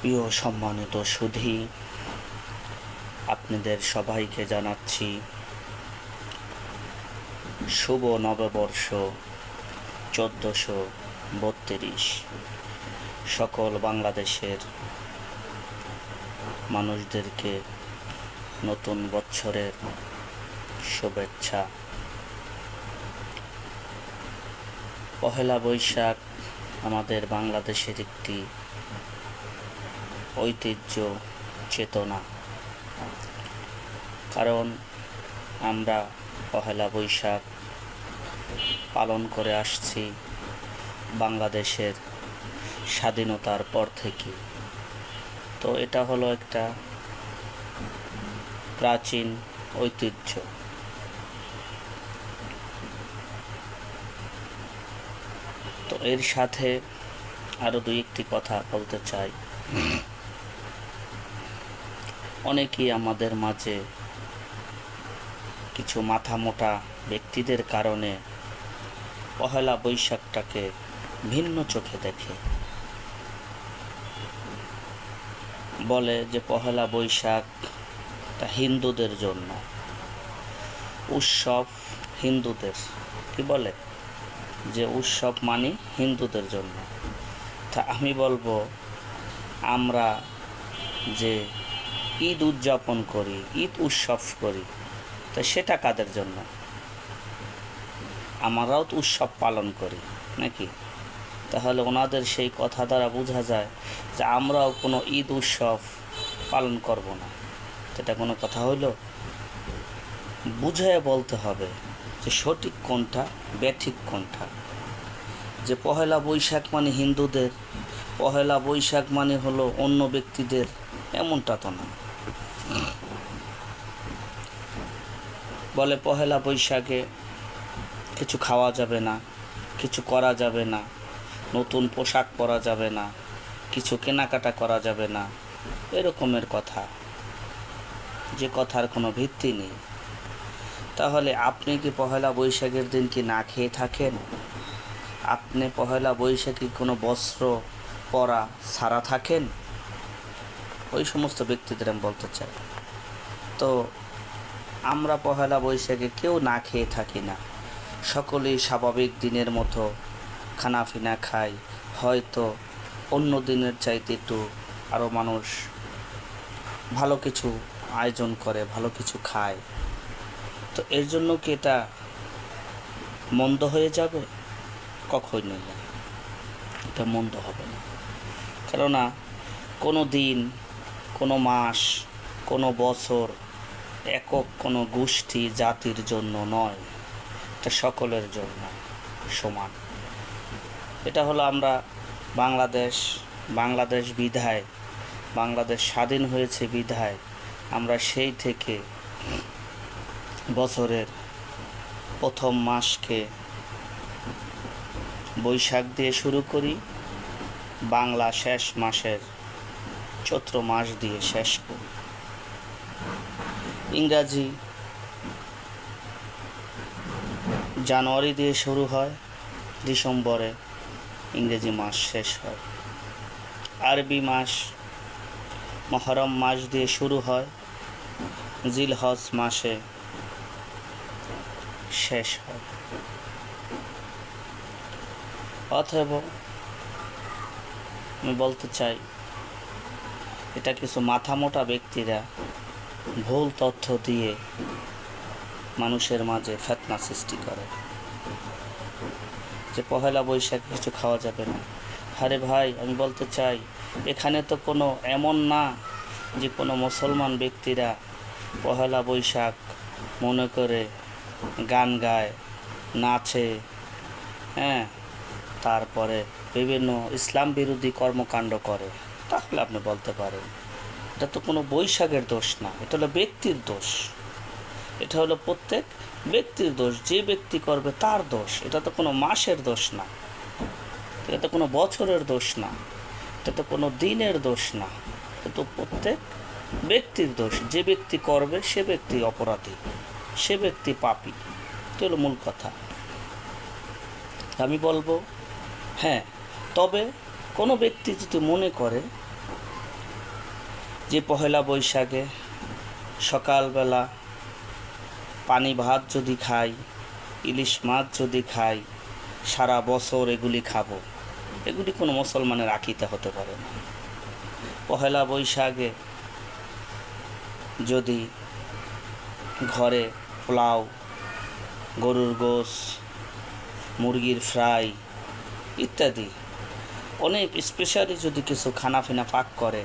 প্রিয় সম্মানিত সুধী, আপনাদের সবাইকে জানাচ্ছি শুভ নববর্ষ 1432। সকল বাংলাদেশের মানুষদেরকে নতুন বছরের শুভেচ্ছা। পহেলা বৈশাখ আমাদের বাংলাদেশের একটি ঐতিহ্য, চেতনা। কারণ আমরা পহেলা বৈশাখ পালন করে আসছি বাংলাদেশের স্বাধীনতার পর থেকে। তো এটা হলো একটা প্রাচীন ঐতিহ্য। তো এর সাথে আরও দুই একটি কথা বলতে চাই। অনেকেই আমাদের মাঝে কিছু মাথামোটা ব্যক্তিদের কারণে পহেলা বৈশাখটাকে ভিন্ন চোখে দেখে, বলে যে পহেলা বৈশাখটা হিন্দুদের জন্য উৎসব, হিন্দুদের কি বলে যে উৎসব মানে হিন্দুদের জন্য। তা আমি বলবো, আমরা যে ঈদ উদযাপন করি, ঈদ উৎসব করি, তো সেটা কাদের জন্য? আমরাও তো উৎসব পালন করি নাকি? তাহলে ওনাদের সেই কথা দ্বারা বোঝা যায় যে আমরাও কোনো ঈদ উৎসব পালন করব না। এটা কোনো কথা হইল? বুঝায় বলতে হবে যে সঠিক কোনটা, ব্যাঠিক কোনটা। যে পহেলা বৈশাখ মানে হিন্দুদের, পহেলা বৈশাখ মানে হলো অন্য ব্যক্তিদের, এমনটা তো না। বলে পহেলা বৈশাখে কিছু খাওয়া যাবে না, কিছু করা যাবে না, নতুন পোশাক পরা যাবে না, কিছু কেনাকাটা করা যাবে না, এরকমের কথা, যে কথার কোনো ভিত্তি নেই। তাহলে আপনি কি পহেলা বৈশাখের দিন কি না খেয়ে থাকেন? আপনি পহেলা বৈশাখে কোনো বস্ত্র পরা ছাড়া থাকেন? ওই সমস্ত ব্যক্তিদের আমি বলতে চাই। তো আমরা পহেলা বৈশাখে কেউ না খেয়ে থাকি না, সকলেই স্বাভাবিক দিনের মতো খানাফিনা খায়। হয়তো অন্য দিনের চাইতে একটু আরও মানুষ ভালো কিছু আয়োজন করে, ভালো কিছু খায়। তো এর জন্য কি এটা মন্দ হয়ে যাবে? কখনোই না, এটা মন্দ হবে না। কেননা কোনো দিন, কোনো মাস, কোনো বছর একক কোনো গোষ্ঠী জাতির জন্য নয়, এটা সকলের জন্য সমান। এটা হলো আমরা বাংলাদেশ বিধায়, বাংলাদেশ স্বাধীন হয়েছে বিধায় আমরা সেই থেকে বছরের প্রথম মাসকে বৈশাখ দিয়ে শুরু করি, বাংলা শেষ মাসের চৈত্র মাস দিয়ে শেষ করি। ইংরাজি জানুয়ারি দিয়ে শুরু হয়, ডিসেম্বরে ইংরেজি মাস শেষ হয়। আরবি মাস মহরম মাস দিয়ে শুরু হয়, জিলহজ মাসে শেষ হয়। অতএব আমি বলতে চাই, এটা কিছু মাথামোটা ব্যক্তিরা ভুল তথ্য দিয়ে মানুষের মাঝে ফিতনা সৃষ্টি করে যে পহেলা বৈশাখ কিছু খাওয়া যাবে না। আরে ভাই, আমি বলতে চাই, এখানে তো কোনো এমন না যে কোনো মুসলমান ব্যক্তিরা পহেলা বৈশাখ মনে করে গান গায়, নাচে, তারপরে বিভিন্ন ইসলাম বিরোধী কর্মকাণ্ড করে। তাহলে আপনি বলতে পারেন এটা তো কোনো বৈশাখের দোষ না, এটা হলো ব্যক্তির দোষ। এটা হলো প্রত্যেক ব্যক্তির দোষ, যে ব্যক্তি করবে তার দোষ। এটা তো কোনো মাসের দোষ না, এটা তো কোনো বছরের দোষ না, এটা তো কোনো দিনের দোষ না, এটা তো প্রত্যেক ব্যক্তির দোষ। যে ব্যক্তি করবে সে ব্যক্তি অপরাধী, সে ব্যক্তি পাপী। এটা হলো মূল কথা। আমি বলবো, হ্যাঁ, তবে কোনো ব্যক্তি যদি মনে করে যে পহেলা বৈশাখে সকালবেলা পানি ভাত যদি খাই, ইলিশ মাছ যদি খাই, সারা বছর এগুলি খাবো, এগুলি কোনো মুসলমানের আকিদা হতে পারে না। পহেলা বৈশাখে যদি ঘরে পোলাও, গরুর গোশ, মুরগির ফ্রাই ইত্যাদি অনেক স্পেশালি যদি কিছু খানাফিনা পাক করে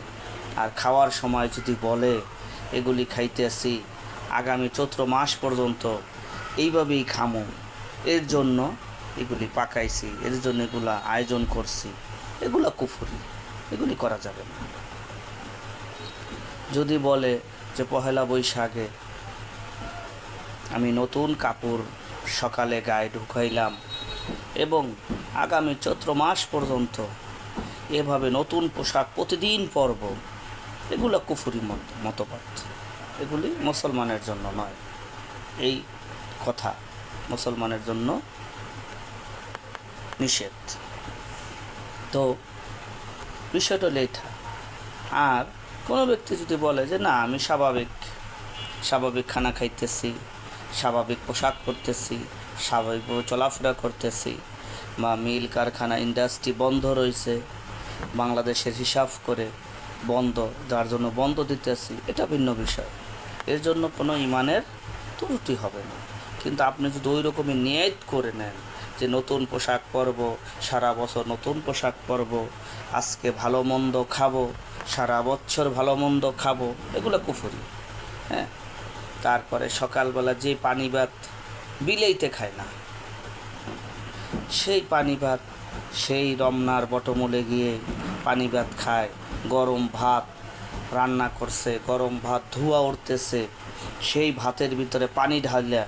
আর খাওয়ার সময় যদি বলে এগুলি খাইতেছি আগামী চৈত্র মাস পর্যন্ত এইভাবেই খামো, এর জন্য এগুলি পাকাইছি, এর জন্য এগুলা আয়োজন করছি, এগুলা কুফরি, এগুলি করা যাবে না। যদি বলে যে পহেলা বৈশাখে আমি নতুন কাপড় সকালে গায়ে ঢুকাইলাম এবং আগামী চৈত্র মাস পর্যন্ত এভাবে নতুন পোশাক প্রতিদিন পরব, এগুলো কুফরি মতবাদ, এগুলি মুসলমানের জন্য নয়। এই কথা মুসলমানের জন্য নিষেধ। তো বিষয়টা হলো এটা। আর কোনো ব্যক্তি যদি বলে যে না আমি স্বাভাবিক খানা খাইতেছি, স্বাভাবিক পোশাক পরতেছি, স্বাভাবিকভাবে চলাফেরা করতেছি, বা মিল কারখানা ইন্ডাস্ট্রি বন্ধ রয়েছে, বাংলাদেশের হিসাব করে বন্ধ, যার জন্য বন্ধ দিতেছি, এটা ভিন্ন বিষয়, এর জন্য কোনো ইমানের ত্রুটি হবে না। কিন্তু আপনি যদি ওই রকমই নিয়ত করে নেন যে নতুন পোশাক পরব, সারা বছর নতুন পোশাক পরব, আজকে ভালো মন্দ খাবো, সারা বছর ভালো মন্দ খাবো, এগুলো কুফরি। হ্যাঁ, তারপরে সকালবেলা যে পানি ভাত বিলেইতে খায় না, সেই পানি ভাত সেই রমনার বটমূলে গিয়ে পানি ভাত খায়, গরম ভাত রান্না করছে, গরম ভাত ধোঁয়া উঠতেছে, সেই ভাতের ভিতরে পানি ঢালিয়া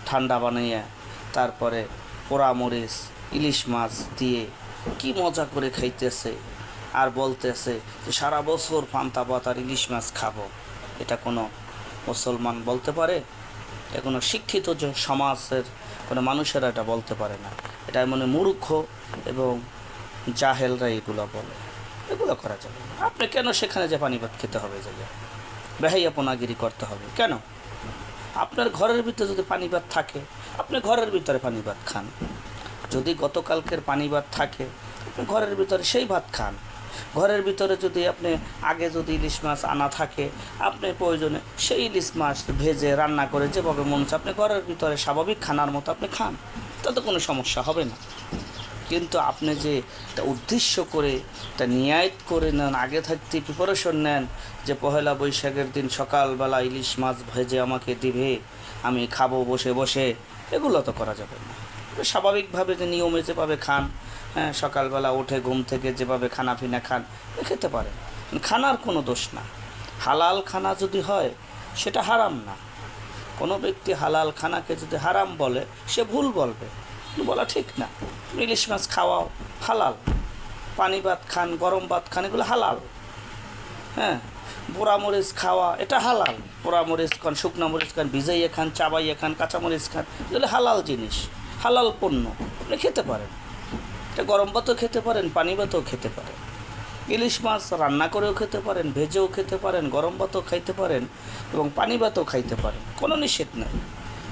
ঠান্ডা বানাইয়া তারপরে পোড়ামরিচ ইলিশ মাছ দিয়ে কি মজা করে খাইতেছে আর বলতেছে যে সারা বছর পান্তা ভাত আর ইলিশ মাছ খাবো। এটা কোনো মুসলমান বলতে পারে? এটা কোনো শিক্ষিত যে সমাজের কোনো মানুষেরা এটা বলতে পারে না। এটা মানে মূর্খ এবং জাহেলরা এগুলো বলে, এগুলো করা যাবে না। আপনি কেন সেখানে যে পানি ভাত খেতে হবে, জায়গায় বেহাইয়াপনাগিরি করতে হবে কেন? আপনার ঘরের ভিতরে যদি পানি ভাত থাকে, আপনি ঘরের ভিতরে পানি ভাত খান। যদি গতকালকের পানি ভাত থাকে, আপনি ঘরের ভিতরে সেই ভাত খান। ঘরের ভিতরে যদি আপনি আগে যদি ইলিশ মাছ আনা থাকে, আপনি প্রয়োজনে সেই ইলিশ মাছ ভেজে রান্না করে যেভাবে মন হচ্ছে আপনি ঘরের ভিতরে স্বাভাবিক খানার মতো আপনি খান, তাতে কোনো সমস্যা হবে না। কিন্তু আপনি যে একটা উদ্দেশ্য করে একটা নিয়াত করে নেন, আগে থাকতে প্রিপারেশন নেন যে পহেলা বৈশাখের দিন সকালবেলা ইলিশ মাছ ভেজে আমাকে দিবে, আমি খাবো বসে বসে, এগুলো তো করা যাবে না। স্বাভাবিকভাবে যে নিয়মে যেভাবে খান, হ্যাঁ, সকালবেলা উঠে ঘুম থেকে যেভাবে খানা পিনা খান, খেতে পারেন, খানার কোনো দোষ না। হালাল খানা যদি হয় সেটা হারাম না। কোনো ব্যক্তি হালাল খানাকে যদি হারাম বলে সে ভুল বলবে, বলা ঠিক না। ইলিশ মাছ খাওয়াও হালাল, পানি ভাত খান, গরম ভাত খান, এগুলো হালাল। হ্যাঁ, পোড়ামরিচ খাওয়া এটা হালাল, পোড়ামরিচ খান, শুকনো মরিচ খান, ভিজাইয়ে খান, চাবাইয়ে খান, কাঁচামরিচ খান, এগুলো হালাল জিনিস, হালাল পণ্য, আপনি খেতে পারেন। এটা গরম ভাতও খেতে পারেন, পানি ভাতও খেতে পারেন, ইলিশ মাছ রান্না করেও খেতে পারেন, ভেজেও খেতে পারেন, গরম ভাতও খাইতে পারেন এবং পানি ভাতও খাইতে পারেন, কোনো নিষেধ নেই।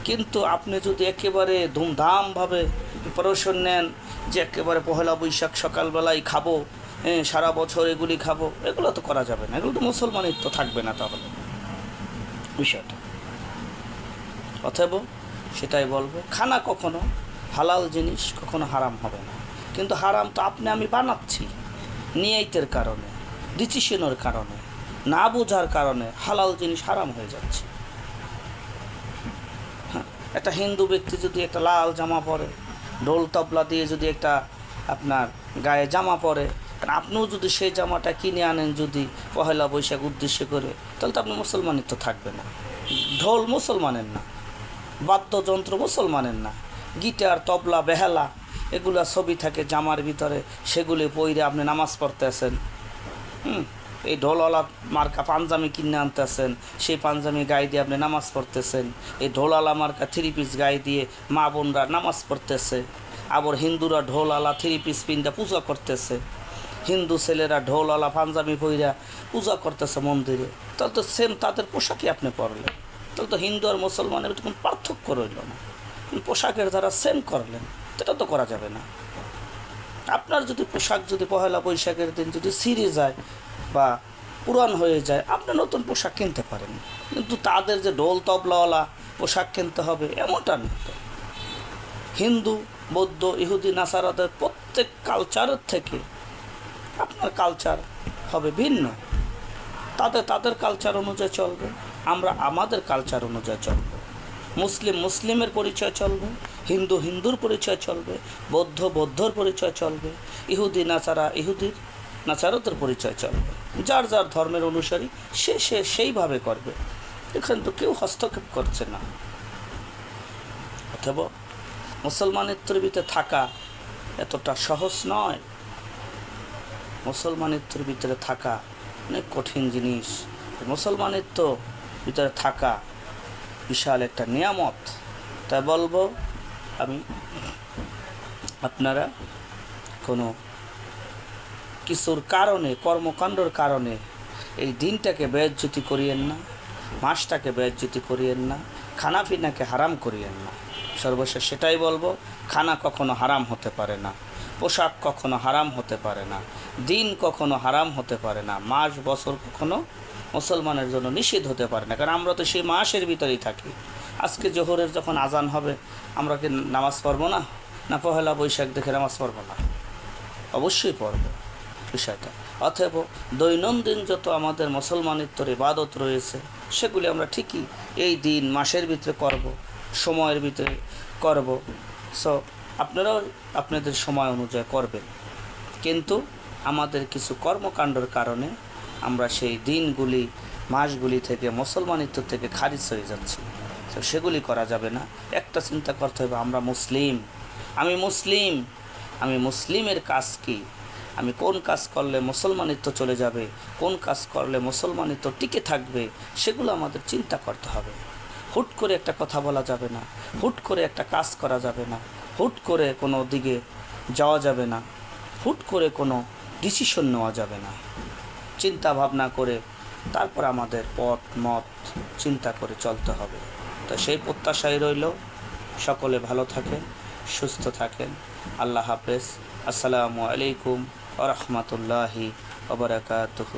কিন্তু আপনি যদি একেবারে ধুমধামভাবে প্রিপারেশন নেন যে একেবারে পহেলা বৈশাখ সকালবেলায় খাবো, হ্যাঁ, সারা বছর এগুলি খাবো, এগুলো তো করা যাবে না। এগুলো তো মুসলমানিত্ব থাকবে না তাহলে বিষয়টা। অতএব সেটাই বলবো, খানা কখনো হালাল জিনিস কখনো হারাম হবে না। কিন্তু হারাম তো আপনি আমি বানাচ্ছি নিয়তের কারণে, ডিসিশনের কারণে, না বোঝার কারণে হালাল জিনিস হারাম হয়ে যাচ্ছে। হ্যাঁ, একটা হিন্দু ব্যক্তি যদি একটা লাল জামা পরে, ঢোল তবলা দিয়ে যদি একটা আপনার গায়ে জামা পরে, আপনিও যদি সেই জামাটা কিনে আনেন যদি পহেলা বৈশাখ উদ্দেশ্য করে, তাহলে তো আপনি মুসলমানিত্ব থাকবে না। ঢোল মুসলমানের না, বাদ্যযন্ত্র মুসলমানের না, গিটার তবলা বেহালা এগুলা ছবি থাকে জামার ভিতরে, সেগুলি পইরে আপনি নামাজ পড়তেছেন। এই ঢোলওয়ালা মার্কা পাঞ্জামি কিনে আনতেছেন, সেই পাঞ্জামি গায়ে দিয়ে আপনি নামাজ পড়তেছেন। এই ঢোলওয়ালা মার্কা থ্রি পিস গায়ে দিয়ে মা বোনরা নামাজ পড়তেছে, আবার হিন্দুরা ঢোলওয়ালা থ্রি পিস পিনটা পূজা করতেছে। হিন্দু ছেলেরা ঢোলওয়ালা পাঞ্জাবি পইরা পূজা করতেছে মন্দিরে, তাহলে তো সেম তাদের পোশাকই আপনি পরলেন, তাহলে তো হিন্দু আর মুসলমানের কোনো পার্থক্য রইল না। পোশাকের দ্বারা সেম করলেন, এটা তো করা যাবে না। আপনার যদি পোশাক যদি পহেলা বৈশাখের দিন যদি ছিঁড়ে যায় বা পুরান হয়ে যায়, আপনি নতুন পোশাক কিনতে পারেন, কিন্তু তাদের যে ঢোল তবলাওয়ালা পোশাক কিনতে হবে এমনটা না তো। হিন্দু, বৌদ্ধ, ইহুদি, নাসারাদের প্রত্যেক কালচারের থেকে আপনার কালচার হবে ভিন্ন। তাদের কালচার অনুযায়ী চলবে, আমরা আমাদের কালচার অনুযায়ী চলবে। মুসলিম মুসলিমের পরিচয় চলবে, হিন্দু হিন্দুর পরিচয় চলবে, বৌদ্ধ বৌদ্ধর পরিচয় চলবে, ইহুদি নাসারা ইহুদির নাসারতের পরিচয় চলবে। যার যার ধর্মের অনুসারী সে সেইভাবে করবে। এখানে তো কেউ হস্তক্ষেপ করছে না। অথবা মুসলমানিত্বের ভিতরে থাকা এতটা সহজ নয়। মুসলমানিত্বের ভিতরে থাকা অনেক কঠিন জিনিস। মুসলমানিত্ব ভিতরে থাকা বিশাল একটা নিয়ামত। তাই বলবো আমি, আপনারা কোনো কিছুর কারণে, কর্মকাণ্ডর কারণে এই দিনটাকে বেইজ্জতি করিয়েন না, মাসটাকে বেইজ্জতি করিয়েন না, খানাপিনাকে হারাম করিয়েন না। সর্বশেষ সেটাই বলবো, খানা কখনো হারাম হতে পারে না, পোশাক কখনো হারাম হতে পারে না, দিন কখনো হারাম হতে পারে না, মাস বছর কখনো মুসলমানের জন্য নিষিদ্ধ হতে পারে না। কারণ আমরা তো সেই মাসের ভিতরেই থাকি। আজকে জোহরের যখন আজান হবে আমরা কি নামাজ পড়বো না? না পহেলা বৈশাখ দেখে নামাজ পড়বো না? অবশ্যই পড়বো বিষয়টা। অতএব দৈনন্দিন যত আমাদের মুসলমানিত্বর ইবাদত রয়েছে সেগুলি আমরা ঠিকই এই দিন মাসের ভিতরে করব, সময়ের ভিতরে করব। সো আপনারাও আপনাদের সময় অনুযায়ী করবেন, কিন্তু আমাদের কিছু কর্মকাণ্ডের কারণে আমরা সেই দিনগুলি মাসগুলি থেকে মুসলমানিত্ব থেকে খারিজ হয়ে যাচ্ছি। তো সেগুলি করা যাবে না। একটা চিন্তা করতে হবে, আমরা মুসলিম, আমি মুসলিমের কাজ কি, আমি কোন কাজ করলে মুসলমানিত্ব চলে যাবে, কোন কাজ করলে মুসলমানিত্ব টিকে থাকবে, সেগুলো আমাদের চিন্তা করতে হবে। হুট করে একটা কথা বলা যাবে না, হুট করে একটা কাজ করা যাবে না, হুট করে কোনো দিকে যাওয়া যাবে না, হুট করে কোনো ডিসিশন নেওয়া যাবে না। চিন্তা ভাবনা করে তারপর আমাদের পথ মত চিন্তা করে চলতে হবে। তো সেই প্রত্যাশাই রইল। সকলে ভালো থাকেন, সুস্থ থাকেন। আল্লাহ হাফেজ। আসসালামু আলাইকুম ওয়া রাহমাতুল্লাহি ওয়া বারাকাতুহু।